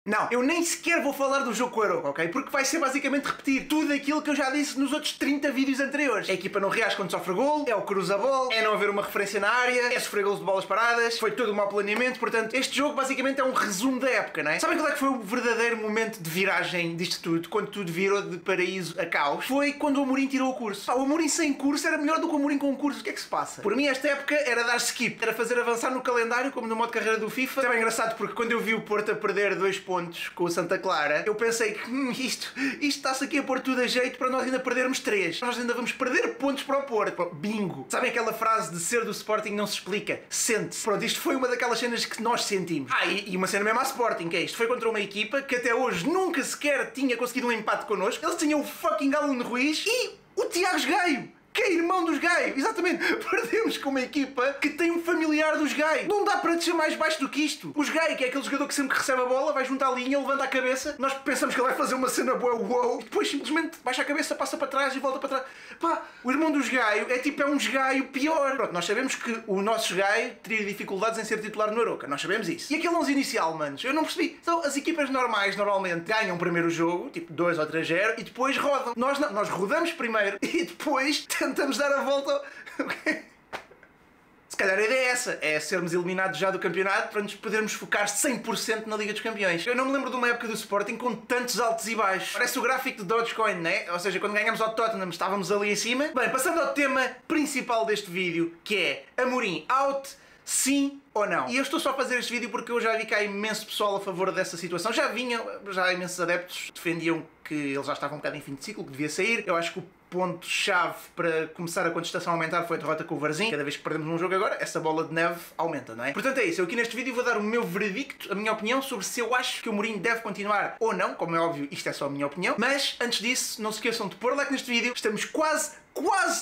Não, eu nem sequer vou falar do jogo com o Aroca, ok? Porque vai ser basicamente repetir tudo aquilo que eu já disse nos outros 30 vídeos anteriores. A equipa não reage quando sofre gol, é o cruza-bola, é não haver uma referência na área, é sofrer gols de bolas paradas, foi todo um mau planeamento, portanto, este jogo basicamente é um resumo da época, não é? Sabem qual é que foi o verdadeiro momento de viragem disto tudo, quando tudo virou de paraíso a caos? Foi quando o Amorim tirou o curso. O Amorim sem curso era melhor do que o Amorim com curso. O que é que se passa? Por mim, esta época era dar skip, era fazer avançar no calendário, como no modo carreira do FIFA. É bem engraçado porque quando eu vi o Porto a perder 2 pontos com o Santa Clara, eu pensei que isto está-se aqui a pôr tudo a jeito para nós ainda perdermos 3. Nós ainda vamos perder pontos para o Porto. Bingo! Sabem aquela frase de ser do Sporting não se explica? Sente-se. Pronto, isto foi uma daquelas cenas que nós sentimos. E uma cena mesmo à Sporting, que é isto. Foi contra uma equipa que até hoje nunca sequer tinha conseguido um empate connosco. Eles tinham o fucking Alan Ruiz e o Tiago Gaio, que é irmão dos Gaio. Exatamente. Perdemos com uma equipa que tem um familiar dos Gaio. Não dá para descer mais baixo do que isto. Os Gaio, que é aquele jogador que sempre que recebe a bola, vai junto à linha, levanta a cabeça. Nós pensamos que ele vai fazer uma cena boa, uou, e depois simplesmente baixa a cabeça, passa para trás e volta para trás. Pá, o irmão dos Gaio é um Gaio pior. Pronto, nós sabemos que o nosso Gaio teria dificuldades em ser titular no Aroca. Nós sabemos isso. E aquele 11 inicial, manos, eu não percebi. Então, as equipas normais, normalmente, ganham primeiro o jogo, tipo 2 ou 3-0, e depois rodam. Nós não. Nós rodamos primeiro e depois tentamos dar a volta. Se calhar a ideia é essa, é sermos eliminados já do campeonato para nos podermos focar 100% na Liga dos Campeões. Eu não me lembro de uma época do Sporting com tantos altos e baixos. Parece o gráfico de Dogecoin, né? Ou seja, quando ganhamos ao Tottenham estávamos ali em cima. Bem, passando ao tema principal deste vídeo, que é Amorim out, sim ou não? E eu estou só a fazer este vídeo porque eu já vi que há imenso pessoal a favor dessa situação. Já imensos adeptos defendiam que ele já estava um bocado em fim de ciclo, que devia sair. Eu acho que o ponto-chave para começar a contestação a aumentar foi a derrota com o Varzim. Cada vez que perdemos um jogo agora, essa bola de neve aumenta, não é? Portanto é isso, eu aqui neste vídeo vou dar o meu veredicto, a minha opinião sobre se eu acho que o Mourinho deve continuar ou não. Como é óbvio, isto é só a minha opinião. Mas, antes disso, não se esqueçam de pôr like neste vídeo. Estamos quase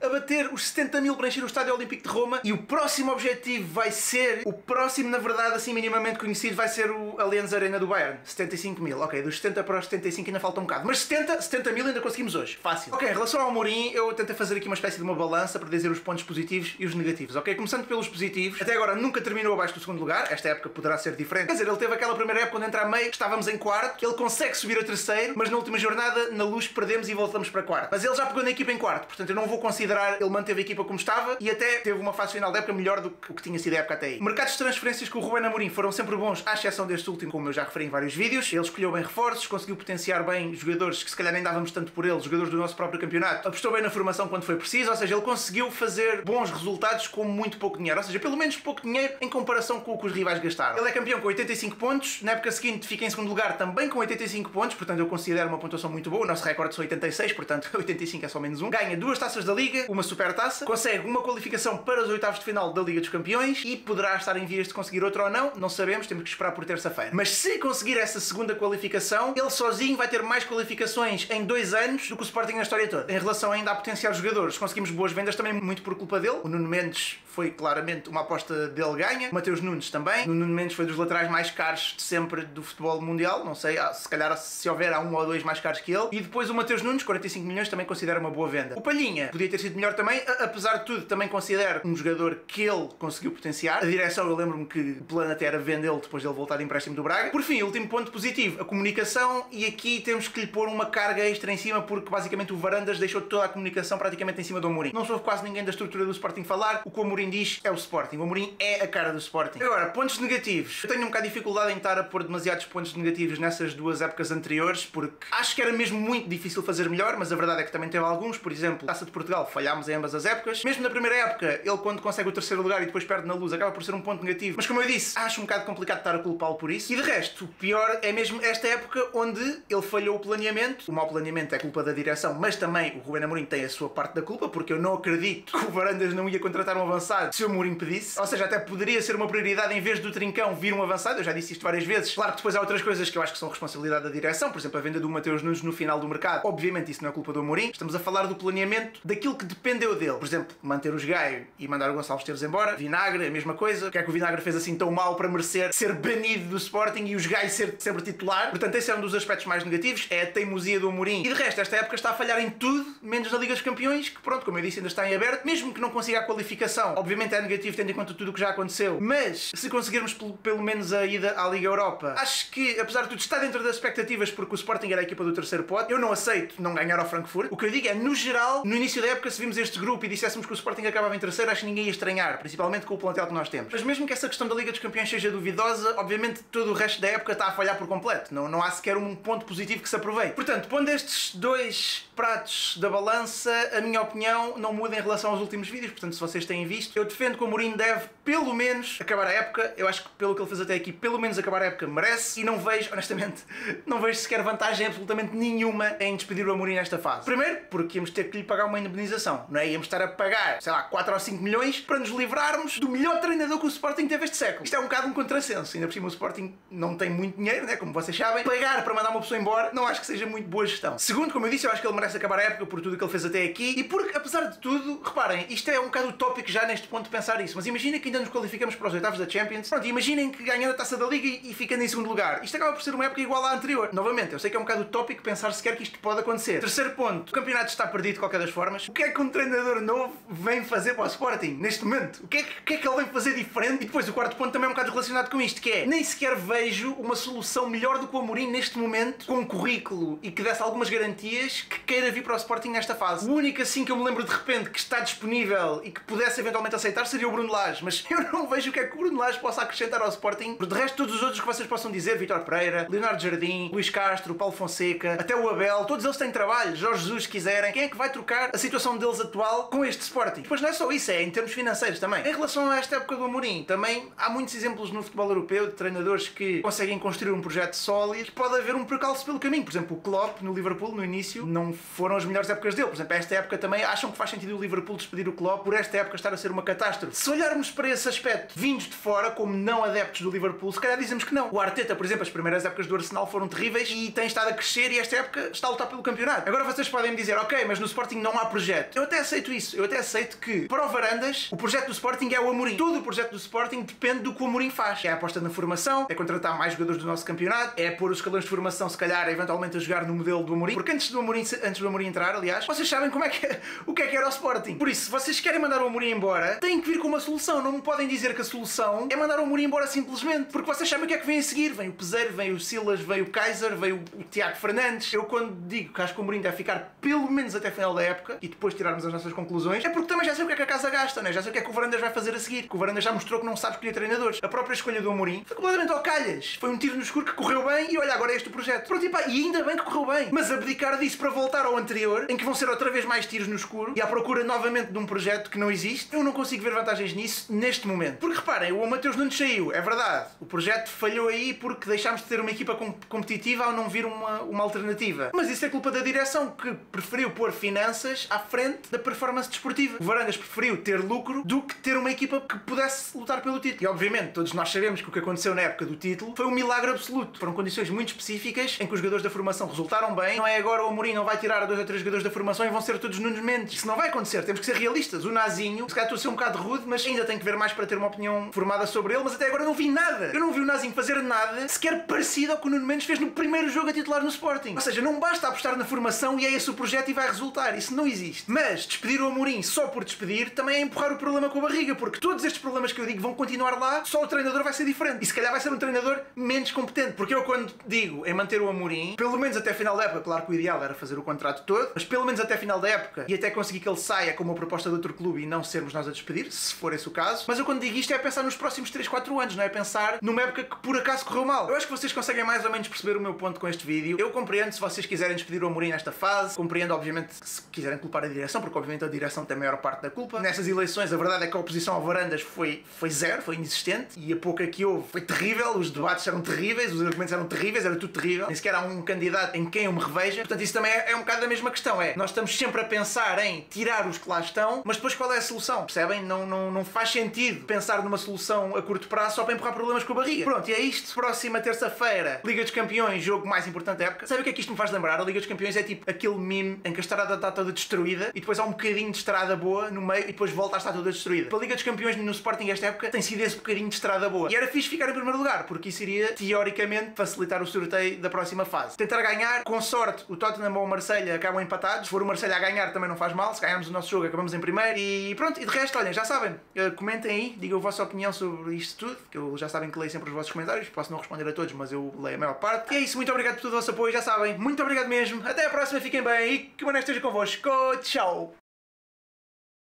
a bater os 70 mil para encher o Estádio Olímpico de Roma. E o próximo objetivo vai ser, o próximo, na verdade, assim minimamente conhecido, vai ser o Allianz Arena do Bayern. 75 mil. Ok, dos 70 para os 75 ainda falta um bocado. Mas 70 mil ainda conseguimos hoje. Fácil. Ok, em relação ao Mourinho, eu tentei fazer aqui uma espécie de uma balança para dizer os pontos positivos e os negativos. Ok, começando pelos positivos. Até agora nunca terminou abaixo do segundo lugar. Esta época poderá ser diferente. Quer dizer, ele teve aquela primeira época onde entra a meio, estávamos em quarto. Ele consegue subir a terceiro, mas na última jornada, na Luz, perdemos e voltamos para quarto. Mas ele já pegou na equipa em quarto. Portanto, eu não vou considerar, ele manteve a equipa como estava e até teve uma fase final da época melhor do que o que tinha sido a época até aí. Mercados de transferências com o Ruben Amorim foram sempre bons, à exceção deste último, como eu já referi em vários vídeos. Ele escolheu bem reforços, conseguiu potenciar bem jogadores que se calhar nem dávamos tanto por eles, jogadores do nosso próprio campeonato. Apostou bem na formação quando foi preciso, ou seja, ele conseguiu fazer bons resultados com muito pouco dinheiro, ou seja, pelo menos pouco dinheiro em comparação com o que os rivais gastaram. Ele é campeão com 85 pontos, na época seguinte fica em segundo lugar também com 85 pontos, portanto eu considero uma pontuação muito boa. O nosso recorde são 86, portanto 85 é só menos um. Ganha 2 taças da Liga, uma super taça, consegue uma qualificação para os oitavos de final da Liga dos Campeões e poderá estar em vias de conseguir outra ou não sabemos, temos que esperar por terça-feira. Mas se conseguir essa segunda qualificação, ele sozinho vai ter mais qualificações em 2 anos do que o Sporting na história toda. Em relação ainda a potenciar jogadores, conseguimos boas vendas também muito por culpa dele. O Nuno Mendes foi claramente uma aposta dele ganha, o Mateus Nunes também. O Nuno Mendes foi dos laterais mais caros de sempre do futebol mundial, não sei, se calhar se houver há 1 ou 2 mais caros que ele. E depois o Mateus Nunes, 45 milhões, também considera uma boa venda. O Palhinha podia ter sido melhor também, apesar de tudo também considero um jogador que ele conseguiu potenciar. A direção, eu lembro-me que o plano até era vendê-lo depois dele voltar de empréstimo do Braga. Por fim, o último ponto positivo, a comunicação, e aqui temos que lhe pôr uma carga extra em cima porque basicamente o Varandas deixou toda a comunicação praticamente em cima do Amorim. Não soube quase ninguém da estrutura do Sporting falar, o que o Amorim diz é o Sporting. O Amorim é a cara do Sporting. Agora, pontos negativos. Eu tenho um bocado de dificuldade em estar a pôr demasiados pontos negativos nessas 2 épocas anteriores porque acho que era mesmo muito difícil fazer melhor, mas a verdade é que também teve alguns. Por exemplo, Taça de Portugal, falhámos em ambas as épocas. Mesmo na primeira época, ele quando consegue o terceiro lugar e depois perde na Luz, acaba por ser um ponto negativo. Mas como eu disse, acho um bocado complicado estar a culpá-lo por isso. E de resto, o pior é mesmo esta época onde ele falhou o planeamento. O mau planeamento é culpa da direção, mas também o Ruben Amorim tem a sua parte da culpa, porque eu não acredito que o Varandas não ia contratar um avançado se o Amorim pedisse. Ou seja, até poderia ser uma prioridade em vez do Trincão vir um avançado. Eu já disse isto várias vezes. Claro que depois há outras coisas que eu acho que são responsabilidade da direção, por exemplo, a venda do Mateus Nunes no final do mercado. Obviamente isso não é culpa do Amorim. Estamos a falar do planeamento daquilo que dependeu dele. Por exemplo, manter os Gaio e mandar o Gonçalves Teves embora. Vinagre, a mesma coisa. O que é que o Vinagre fez assim tão mal para merecer ser banido do Sporting e os Gaio ser sempre titular? Portanto, esse é um dos aspectos mais negativos, é a teimosia do Amorim. E de resto, esta época está a falhar em tudo, menos na Liga dos Campeões, que pronto, como eu disse, ainda está em aberto. Mesmo que não consiga a qualificação, obviamente é negativo tendo em conta tudo o que já aconteceu, mas se conseguirmos pelo menos a ida à Liga Europa, acho que, apesar de tudo, está dentro das expectativas, porque o Sporting era a equipa do terceiro pote. Eu não aceito não ganhar ao Frankfurt. O que eu digo é, no geral, no início da época, se vimos este grupo e disséssemos que o Sporting acabava em terceiro, acho que ninguém ia estranhar, principalmente com o plantel que nós temos. Mas mesmo que essa questão da Liga dos Campeões seja duvidosa, obviamente todo o resto da época está a falhar por completo. Não há sequer um ponto positivo que se aproveite. Portanto, pondo estes dois pratos da balança, a minha opinião não muda em relação aos últimos vídeos. Portanto, se vocês têm visto, eu defendo que o Mourinho deve, pelo menos, acabar a época. Eu acho que pelo que ele fez até aqui, pelo menos acabar a época merece. E não vejo, honestamente, não vejo sequer vantagem absolutamente nenhuma em despedir o Amorim nesta fase. Primeiro, porque íamos ter que lhe pagar uma indemnização, não é? Íamos estar a pagar, sei lá, 4 ou 5 milhões para nos livrarmos do melhor treinador que o Sporting teve este século. Isto é um bocado um contrassenso. Ainda por cima o Sporting não tem muito dinheiro, né? Como vocês sabem. Pagar para mandar uma pessoa embora não acho que seja muito boa gestão. Segundo, como eu disse, eu acho que ele merece acabar a época por tudo o que ele fez até aqui e porque, apesar de tudo, reparem, isto é um bocado utópico já neste ponto de pensar isso, mas imaginem que ainda nos qualificamos para os oitavos da Champions. Pronto, imaginem que ganhando a Taça da Liga e ficando em segundo lugar. Isto acaba por ser uma época igual à anterior. Novamente, eu sei que é um bocado utópico pensar sequer que isto pode acontecer. Terceiro ponto, o campeonato está perdido de qualquer das formas. O que é que um treinador novo vem fazer para o Sporting neste momento? O que é que ele vem fazer diferente? E depois o quarto ponto também é um bocado relacionado com isto, que é, nem sequer vejo uma solução melhor do que o Amorim neste momento, com um currículo e que desse algumas garantias, que queira vir para o Sporting nesta fase. O único assim que eu me lembro de repente que está disponível e que pudesse eventualmente aceitar seria o Bruno Lage, mas eu não vejo o que é que o Bruno Lage possa acrescentar ao Sporting. Por de resto, todos os outros que vocês possam dizer, Vítor Pereira, Leonardo Jardim, Luís Castro, Paulo Fonseca, até o Abel, todos eles têm trabalho, Jorge Jesus, se quiserem. Quem é que vai trocar a situação deles atual com este Sporting? Depois não é só isso, é em termos financeiros também. Em relação a esta época do Amorim, também há muitos exemplos no futebol europeu de treinadores que conseguem construir um projeto sólido, que pode haver um percalço pelo caminho. Por exemplo, o Klopp no Liverpool no início não foram as melhores épocas dele. Por exemplo, esta época também acham que faz sentido o Liverpool despedir o Klopp por esta época estar a ser uma catástrofe. Se olharmos para esse aspecto vindos de fora, como não adeptos do Liverpool, se calhar dizemos que não. O Arteta, por exemplo, as primeiras épocas do Arsenal foram terríveis e tem estado a crescer e esta época está a lutar pelo campeonato. Agora vocês podem me dizer, ok, mas no Sporting não há projeto. Eu até aceito isso. Eu até aceito que, para o Varandas, o projeto do Sporting é o Amorim. Todo o projeto do Sporting depende do que o Amorim faz. É a aposta na formação, é contratar mais jogadores do nosso campeonato, é pôr os escalões de formação, se calhar, eventualmente a jogar no modelo do Amorim. Porque antes do Amorim entrar, aliás, vocês sabem como é que o que era o Sporting. Por isso, se vocês querem mandar o Amorim embora, têm que vir com uma solução. Não me podem dizer que a solução é mandar o Amorim embora simplesmente. Porque vocês sabem o que é que vem a seguir. Vem o Peseiro, vem o Silas, vem o Kaiser, vem o Tiago Fernandes. Eu quando digo que acho que o Amorim deve ficar pelo menos até a final da época e depois tirarmos as nossas conclusões, é porque também já sei o que é que a casa gasta, né? Já sei o que é que o Varandas vai fazer a seguir. Que o Varandas já mostrou que não sabe escolher treinadores. A própria escolha do Amorim foi completamente ao calhas. Foi um tiro no escuro que correu bem e olha, agora é este o projeto. Pronto, e ainda bem que correu bem. Mas abdicar disso para voltar ao anterior, em que vão ser outra vez mais tiros no escuro e à procura novamente de um projeto que não existe, eu não consigo ver vantagens nisso neste momento. Porque reparem, o Mateus Nunes saiu, é verdade. O projeto falhou aí porque deixámos de ter uma equipa competitiva ao não vir uma alternativa. Mas isso é culpa da direção, que preferiu pôr finanças à frente da performance desportiva. O Varandas preferiu ter lucro do que ter uma equipa que pudesse lutar pelo título. E obviamente todos nós sabemos que o que aconteceu na época do título foi um milagre absoluto. Foram condições muito específicas em que os jogadores da formação resultaram bem. Não é agora o Amorim não vai tirar 2 ou 3 jogadores da formação e vão ser todos Nunes Mendes. Isso não vai acontecer. Temos que ser realistas. O Nazinho, se calhar estou a ser um bocado rude, mas ainda tenho que ver mais para ter uma opinião formada sobre ele, mas até agora não vi nada. Eu não vi o Nazinho fazer nada sequer parecido ao que o Nuno Mendes fez no primeiro jogo a titular no Sporting. Ou seja, não basta apostar na formação e é esse o projeto e vai resultar. Isso não existe. Mas despedir o Amorim só por despedir também é empurrar o problema com a barriga, porque todos estes problemas que eu digo vão continuar lá, só o treinador vai ser diferente. E se calhar vai ser um treinador menos competente. Porque eu quando digo em manter o Amorim, pelo menos até a final da época, claro que o ideal era fazer o contrato todo, mas pelo menos até a final da época e até conseguir que ele saia com uma proposta de outro clube e não sermos nós a despedir, se for esse o caso. Mas eu quando digo isto é pensar nos próximos 3, 4 anos, não é pensar numa época que por acaso correu mal. Eu acho que vocês conseguem mais ou menos perceber o meu ponto com este vídeo. Eu compreendo se vocês quiserem despedir o Amorim nesta fase, compreendo obviamente se quiserem culpar a direção, porque obviamente a direção tem a maior parte da culpa. Nessas eleições a verdade é que a oposição ao Varandas foi zero, foi inexistente, e a pouca que houve foi terrível, os debates eram terríveis, os argumentos eram terríveis, era tudo terrível, nem sequer há um candidato em quem eu me reveja. Portanto isso também é um bocado da mesma questão, nós estamos sempre a pensar em tirar os que lá estão, mas depois qual é a solução? Percebem? Não faz sentido pensar numa solução a curto prazo só para empurrar problemas com a barriga. Pronto, e é isto. Próxima terça-feira, Liga dos Campeões, jogo mais importante da época. Sabe o que é que isto me faz lembrar? A Liga dos Campeões é tipo aquele meme em que a estrada está toda destruída e depois há um bocadinho de estrada boa no meio e depois volta a estar toda destruída. A Liga dos Campeões no Sporting esta época tem sido esse bocadinho de estrada boa. E era fixe ficar em primeiro lugar, porque isso iria, teoricamente, facilitar o sorteio da próxima fase. Tentar ganhar, com sorte, o Tottenham ou o Marselha acabam empatados. Se for o Marselha a ganhar também não faz mal, se ganharmos o nosso jogo acabamos em primeiro e pronto, e de resto resto, olhem, já sabem, comentem aí, digam a vossa opinião sobre isto tudo, que eu já sabem que leio sempre os vossos comentários, posso não responder a todos, mas eu leio a maior parte. E é isso, muito obrigado por todo o vosso apoio, já sabem, muito obrigado mesmo, até à próxima, fiquem bem e que o Mané esteja convosco, tchau!